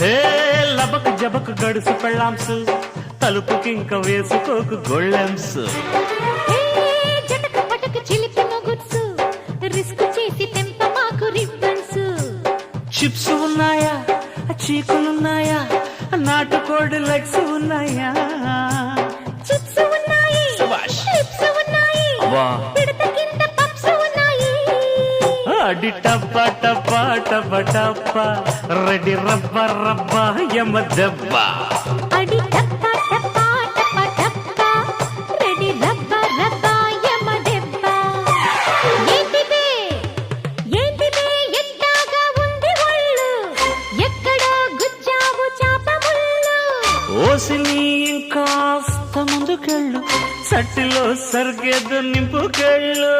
హే లబక్ జబక్ గడుసు పెళ్ళాంసు తలుపుకింక వేసుకోకు గొళ్ళెంస్ జటక పటక చిలిపి మొగుడ్సు రిస్క్ చేసి తెంప మాకు రిబ్బన్స్ చిప్స్ ఉన్నాయా చీకులున్నాయా నాటుకోడి లెగ్స్ ఉన్నాయా చిప్స్ ఉన్నాయి శభాష్. చిప్స్ ఉన్నాయి అబ్బా. పిడత కింద పప్స్ ఉన్నాయి అడి టప్ప టప్ప టప్ప టప్ప రెడీ రబ్బ రబ్బ యమ దెబ్బ అడి టప్ప టప్ప టప్ప టప్ప రెడీ రబ్బ రబ్బ యమ దెబ్బ ఏంటిదే ఎట్టాగా ఉంది ఒళ్ళు ఎక్కడో గుచ్చావు చాప ముళ్ళు ఓసిని ఇంకాస్త ముందుకెళ్ళు సట్టిలో సరిగేదు నింపుకెళ్ళు